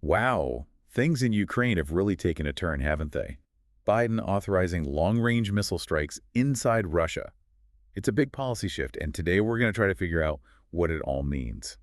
Wow, things in Ukraine have really taken a turn, haven't they? Biden authorizing long-range missile strikes inside Russia. It's a big policy shift, and today we're going to try to figure out what it all means.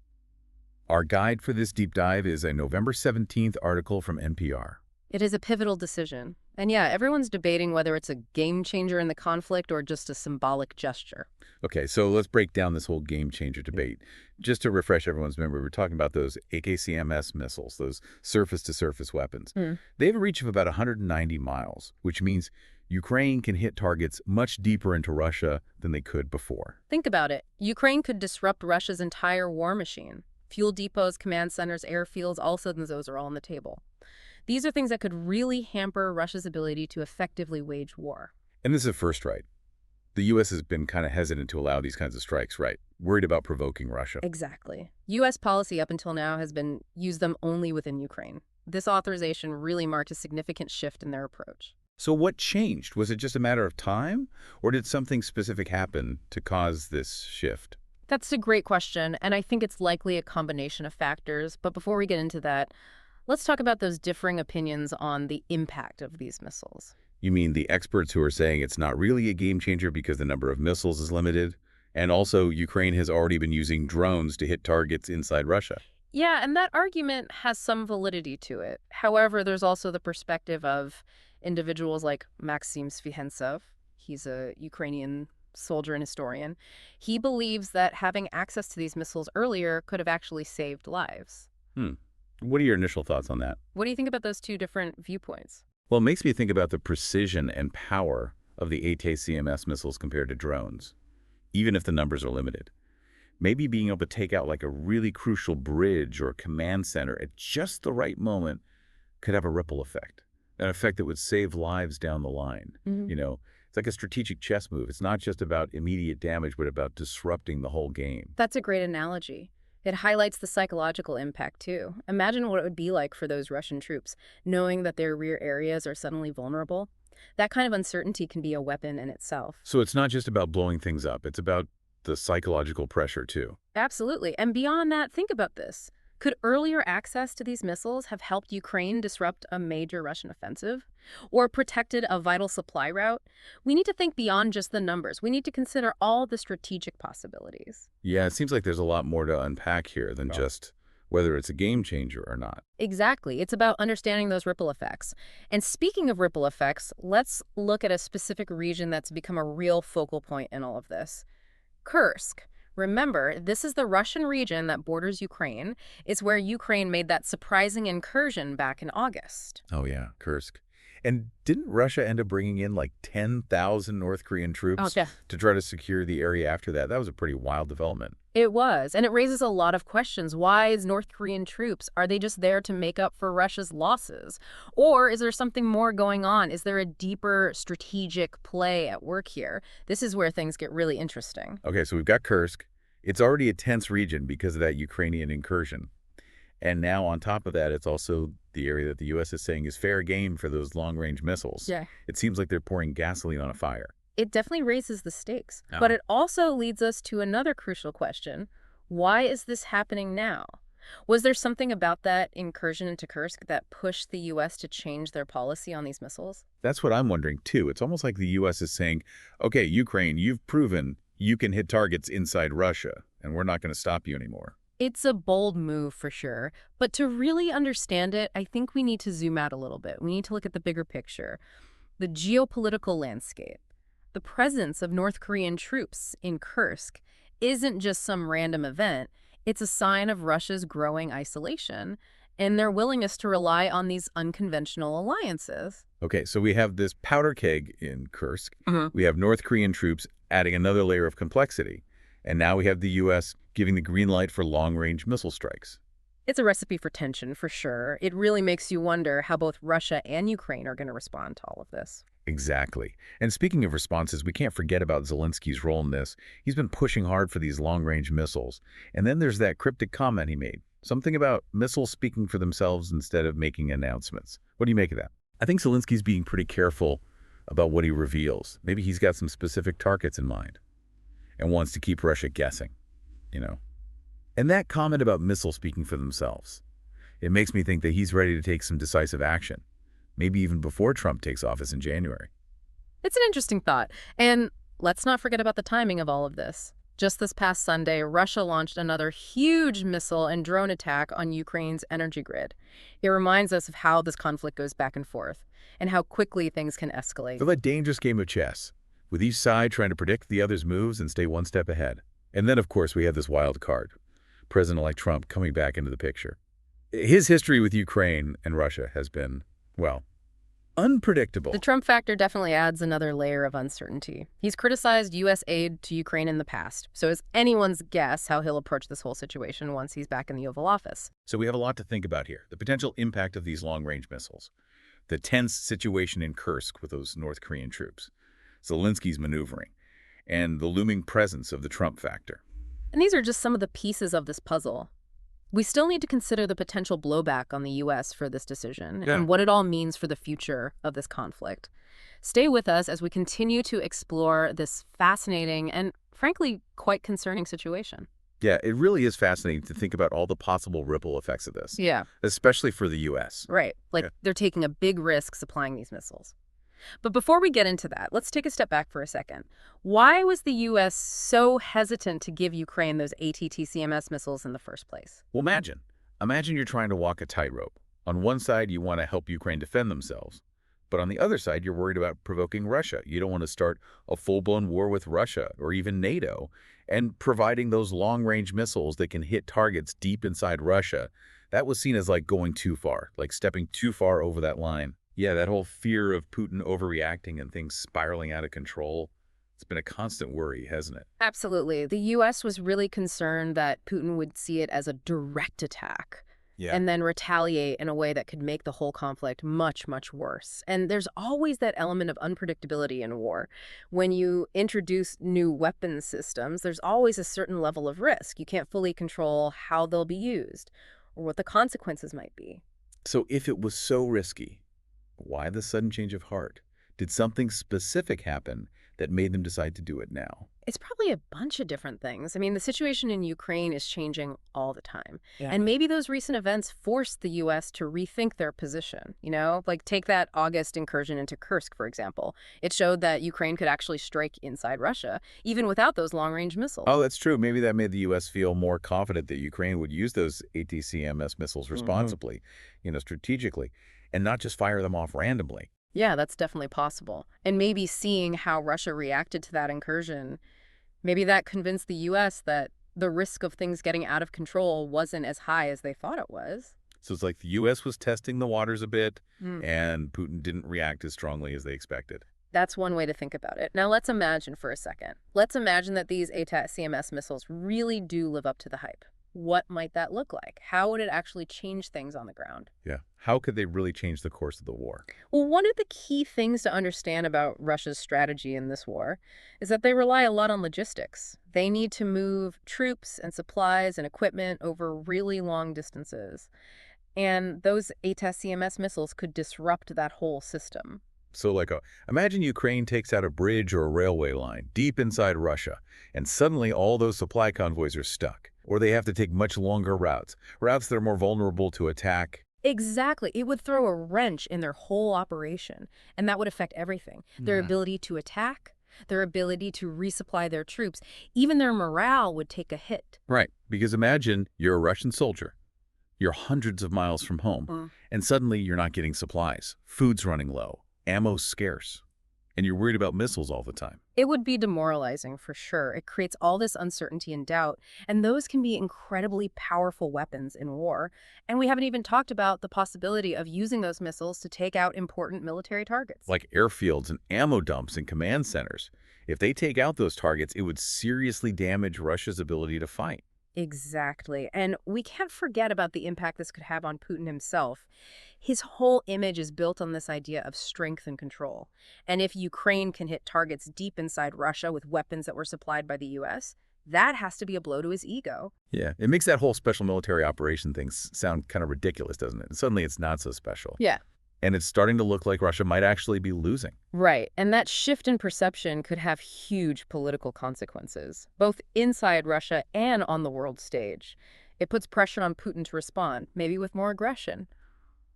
Our guide for this deep dive is a November 17th article from NPR. It is a pivotal decision. And yeah, everyone's debating whether it's a game changer in the conflict or just a symbolic gesture. Okay, so let's break down this whole game changer debate. Just to refresh everyone's memory, we're talking about those ATACMS missiles, those surface-to-surface weapons. They have a reach of about 190 miles, which means Ukraine can hit targets much deeper into Russia than they could before. Think about it. Ukraine could disrupt Russia's entire war machine. Fuel depots, command centers, airfields, all of a sudden those are all on the table. These are things that could really hamper Russia's ability to effectively wage war. And this is a first, right? The U.S. has been kind of hesitant to allow these kinds of strikes, right? Worried about provoking Russia. Exactly. U.S. policy up until now has been use them only within Ukraine. This authorization really marked a significant shift in their approach. So what changed? Was it just a matter of time? Or did something specific happen to cause this shift? That's a great question, and I think it's likely a combination of factors. But before we get into that, let's talk about those differing opinions on the impact of these missiles. You mean the experts who are saying it's not really a game changer because the number of missiles is limited? And also, Ukraine has already been using drones to hit targets inside Russia. Yeah, and that argument has some validity to it. However, there's also the perspective of individuals like Maxim Svihentsev. He's a Ukrainian soldier and historian. He believes that having access to these missiles earlier could have actually saved lives. What are your initial thoughts on that? What do you think about those two different viewpoints? Well, it makes me think about the precision and power of the ATACMS missiles compared to drones, even if the numbers are limited. Maybe being able to take out like a really crucial bridge or command center at just the right moment could have a ripple effect, an effect that would save lives down the line. It's like a strategic chess move. It's not just about immediate damage, but about disrupting the whole game. That's a great analogy. It highlights the psychological impact, too. Imagine what it would be like for those Russian troops, knowing that their rear areas are suddenly vulnerable. That kind of uncertainty can be a weapon in itself. So it's not just about blowing things up. It's about the psychological pressure, too. Absolutely. And beyond that, think about this. Could earlier access to these missiles have helped Ukraine disrupt a major Russian offensive? Or protected a vital supply route? We need to think beyond just the numbers. We need to consider all the strategic possibilities. Yeah, it seems like there's a lot more to unpack here than just whether it's a game changer or not. Exactly. It's about understanding those ripple effects. And speaking of ripple effects, let's look at a specific region that's become a real focal point in all of this. Kursk. Remember, this is the Russian region that borders Ukraine. It's where Ukraine made that surprising incursion back in August. Oh, yeah, Kursk. And didn't Russia end up bringing in like 10,000 North Korean troops to try to secure the area after that? That was a pretty wild development. It was, and it raises a lot of questions. Why is North Korean troops? Are they just there to make up for Russia's losses? Or is there something more going on? Is there a deeper strategic play at work here? This is where things get really interesting. Okay, so we've got Kursk. It's already a tense region because of that Ukrainian incursion. And now on top of that, it's also the area that the U.S. is saying is fair game for those long-range missiles. Yeah. It seems like they're pouring gasoline on a fire. It definitely raises the stakes. But it also leads us to another crucial question. Why is this happening now? Was there something about that incursion into Kursk that pushed the U.S. to change their policy on these missiles? That's what I'm wondering, too. It's almost like the U.S. is saying, okay, Ukraine, you've proven you can hit targets inside Russia, and we're not going to stop you anymore. It's a bold move for sure, but to really understand it, I think we need to zoom out a little bit. We need to look at the bigger picture, the geopolitical landscape. The presence of North Korean troops in Kursk isn't just some random event. It's a sign of Russia's growing isolation and their willingness to rely on these unconventional alliances. Okay, so we have this powder keg in Kursk. We have North Korean troops adding another layer of complexity. And now we have the U.S. giving the green light for long-range missile strikes. It's a recipe for tension, for sure. It really makes you wonder how both Russia and Ukraine are going to respond to all of this. Exactly. And speaking of responses, we can't forget about Zelensky's role in this. He's been pushing hard for these long-range missiles. And then there's that cryptic comment he made. Something about missiles speaking for themselves instead of making announcements. What do you make of that? I think Zelensky's being pretty careful about what he reveals. Maybe he's got some specific targets in mind and wants to keep Russia guessing, And that comment about missiles speaking for themselves. It makes me think that he's ready to take some decisive action, maybe even before Trump takes office in January. It's an interesting thought. And let's not forget about the timing of all of this. Just this past Sunday, Russia launched another huge missile and drone attack on Ukraine's energy grid. It reminds us of how this conflict goes back and forth and how quickly things can escalate. It's a dangerous game of chess, with each side trying to predict the other's moves and stay one step ahead. And then, of course, we have this wild card, President-elect Trump coming back into the picture. His history with Ukraine and Russia has been, well, unpredictable. The Trump factor definitely adds another layer of uncertainty. He's criticized U.S. aid to Ukraine in the past, so it's anyone's guess how he'll approach this whole situation once he's back in the Oval Office. So we have a lot to think about here. The potential impact of these long-range missiles, the tense situation in Kursk with those North Korean troops, Zelensky's maneuvering, and the looming presence of the Trump factor. And these are just some of the pieces of this puzzle. We still need to consider the potential blowback on the U.S. for this decision and what it all means for the future of this conflict. Stay with us as we continue to explore this fascinating and, frankly, quite concerning situation. Yeah, it really is fascinating to think about all the possible ripple effects of this. Yeah. Especially for the U.S. Right. They're taking a big risk supplying these missiles. But before we get into that, let's take a step back for a second. Why was the U.S. so hesitant to give Ukraine those ATACMS missiles in the first place? Well, imagine you're trying to walk a tightrope. On one side, you want to help Ukraine defend themselves. But on the other side, you're worried about provoking Russia. You don't want to start a full-blown war with Russia or even NATO. And providing those long-range missiles that can hit targets deep inside Russia, that was seen as like going too far, like stepping too far over that line. Yeah, that whole fear of Putin overreacting and things spiraling out of control, it's been a constant worry, hasn't it? Absolutely. The U.S. was really concerned that Putin would see it as a direct attack and then retaliate in a way that could make the whole conflict much, much worse. And there's always that element of unpredictability in war. When you introduce new weapons systems, there's always a certain level of risk. You can't fully control how they'll be used or what the consequences might be. So if it was so risky, why the sudden change of heart? Did something specific happen that made them decide to do it now? It's probably a bunch of different things. I mean, the situation in Ukraine is changing all the time. Yeah. And maybe those recent events forced the U.S. to rethink their position, Like take that August incursion into Kursk, for example. It showed that Ukraine could actually strike inside Russia, even without those long-range missiles. Oh, that's true. Maybe that made the U.S. feel more confident that Ukraine would use those ATACMS missiles responsibly, strategically, and not just fire them off randomly. Yeah, that's definitely possible. And maybe seeing how Russia reacted to that incursion, maybe that convinced the U.S. that the risk of things getting out of control wasn't as high as they thought it was. So it's like the U.S. was testing the waters a bit, and Putin didn't react as strongly as they expected. That's one way to think about it. Now let's imagine for a second. Let's imagine that these ATACMS missiles really do live up to the hype. What might that look like? How would it actually change things on the ground? Yeah. How could they really change the course of the war? Well, one of the key things to understand about Russia's strategy in this war is that they rely a lot on logistics. They need to move troops and supplies and equipment over really long distances. And those ATACMS missiles could disrupt that whole system. So imagine Ukraine takes out a bridge or a railway line deep inside Russia, and suddenly all those supply convoys are stuck. Or they have to take much longer routes that are more vulnerable to attack. Exactly. It would throw a wrench in their whole operation, and that would affect everything. Their ability to attack, their ability to resupply their troops, even their morale would take a hit. Right, because imagine you're a Russian soldier. You're hundreds of miles from home, and suddenly you're not getting supplies. Food's running low, ammo's scarce, and you're worried about missiles all the time. It would be demoralizing for sure. It creates all this uncertainty and doubt, and those can be incredibly powerful weapons in war. And we haven't even talked about the possibility of using those missiles to take out important military targets. Like airfields and ammo dumps and command centers. If they take out those targets, it would seriously damage Russia's ability to fight. Exactly. And we can't forget about the impact this could have on Putin himself. His whole image is built on this idea of strength and control. And if Ukraine can hit targets deep inside Russia with weapons that were supplied by the U.S., that has to be a blow to his ego. Yeah, it makes that whole special military operation thing sound kind of ridiculous, doesn't it? And suddenly it's not so special. Yeah. And it's starting to look like Russia might actually be losing. Right. And that shift in perception could have huge political consequences, both inside Russia and on the world stage. It puts pressure on Putin to respond, maybe with more aggression.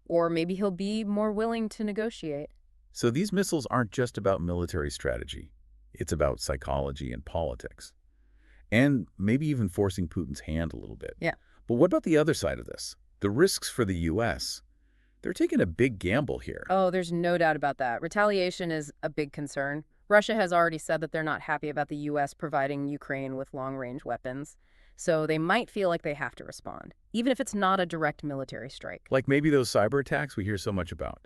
Or maybe he'll be more willing to negotiate. So these missiles aren't just about military strategy. It's about psychology and politics. And maybe even forcing Putin's hand a little bit. Yeah. But what about the other side of this? The risks for the U.S. They're taking a big gamble here. Oh, there's no doubt about that. Retaliation is a big concern. Russia has already said that they're not happy about the U.S. providing Ukraine with long-range weapons. So they might feel like they have to respond, even if it's not a direct military strike. Like maybe those cyber attacks we hear so much about.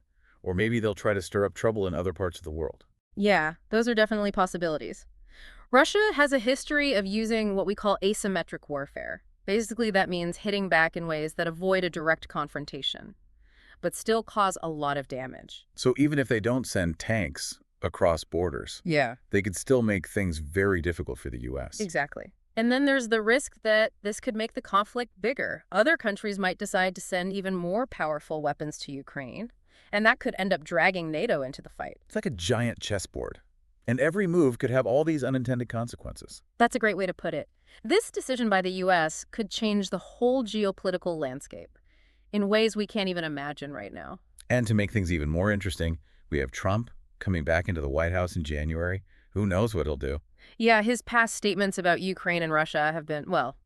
Or maybe they'll try to stir up trouble in other parts of the world. Yeah, those are definitely possibilities. Russia has a history of using what we call asymmetric warfare. Basically, that means hitting back in ways that avoid a direct confrontation, but still cause a lot of damage. So even if they don't send tanks across borders, Yeah. they could still make things very difficult for the U.S. Exactly. And then there's the risk that this could make the conflict bigger. Other countries might decide to send even more powerful weapons to Ukraine, and that could end up dragging NATO into the fight. It's like a giant chessboard. And every move could have all these unintended consequences. That's a great way to put it. This decision by the U.S. could change the whole geopolitical landscape in ways we can't even imagine right now. And to make things even more interesting, we have Trump coming back into the White House in January. Who knows what he'll do? Yeah, his past statements about Ukraine and Russia have been, well,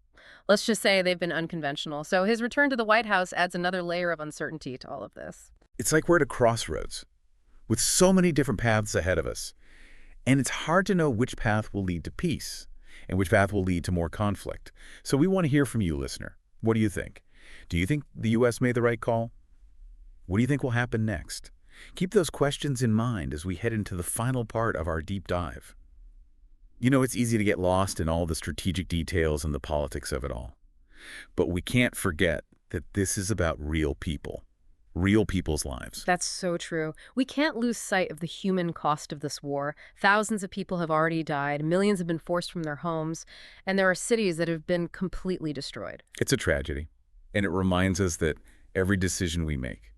let's just say they've been unconventional. So his return to the White House adds another layer of uncertainty to all of this. It's like we're at a crossroads with so many different paths ahead of us. And it's hard to know which path will lead to peace and which path will lead to more conflict. So we want to hear from you, listener. What do you think? Do you think the U.S. made the right call? What do you think will happen next? Keep those questions in mind as we head into the final part of our deep dive. You know, it's easy to get lost in all the strategic details and the politics of it all. But we can't forget that this is about real people's lives. That's so true. We can't lose sight of the human cost of this war. Thousands of people have already died, millions have been forced from their homes, and there are cities that have been completely destroyed. It's a tragedy, and it reminds us that every decision we make,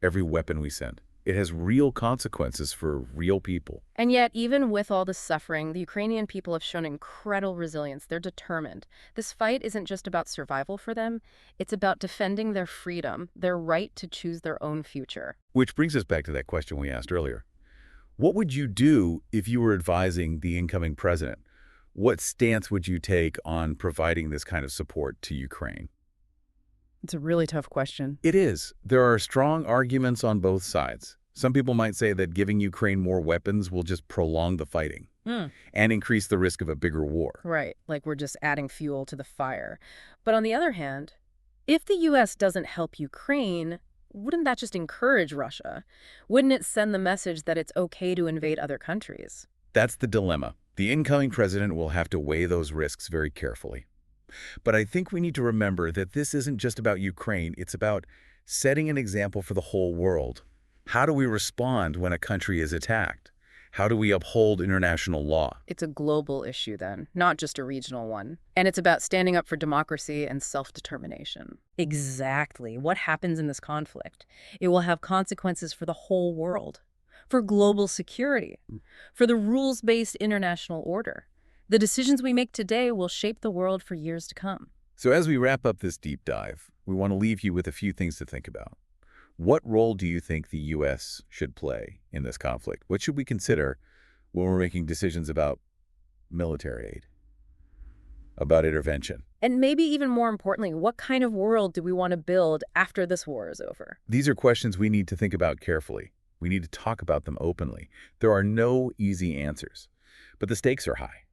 every weapon we send, it has real consequences for real people. And yet, even with all this suffering, the Ukrainian people have shown incredible resilience. They're determined. This fight isn't just about survival for them. It's about defending their freedom, their right to choose their own future. Which brings us back to that question we asked earlier. What would you do if you were advising the incoming president? What stance would you take on providing this kind of support to Ukraine? It's a really tough question. It is. There are strong arguments on both sides. Some people might say that giving Ukraine more weapons will just prolong the fighting and increase the risk of a bigger war. Right, like we're just adding fuel to the fire. But on the other hand, if the U.S. doesn't help Ukraine, wouldn't that just encourage Russia? Wouldn't it send the message that it's okay to invade other countries? That's the dilemma. The incoming president will have to weigh those risks very carefully. But I think we need to remember that this isn't just about Ukraine. It's about setting an example for the whole world. How do we respond when a country is attacked? How do we uphold international law? It's a global issue then, not just a regional one. And it's about standing up for democracy and self-determination. Exactly. What happens in this conflict? It will have consequences for the whole world, for global security, for the rules-based international order. The decisions we make today will shape the world for years to come. So as we wrap up this deep dive, we want to leave you with a few things to think about. What role do you think the U.S. should play in this conflict? What should we consider when we're making decisions about military aid, about intervention? And maybe even more importantly, what kind of world do we want to build after this war is over? These are questions we need to think about carefully. We need to talk about them openly. There are no easy answers, but the stakes are high.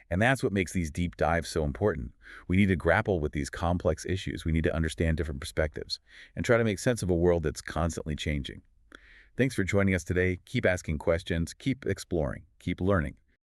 And that's what makes these deep dives so important. We need to grapple with these complex issues. We need to understand different perspectives and try to make sense of a world that's constantly changing. Thanks for joining us today. Keep asking questions, keep exploring, keep learning.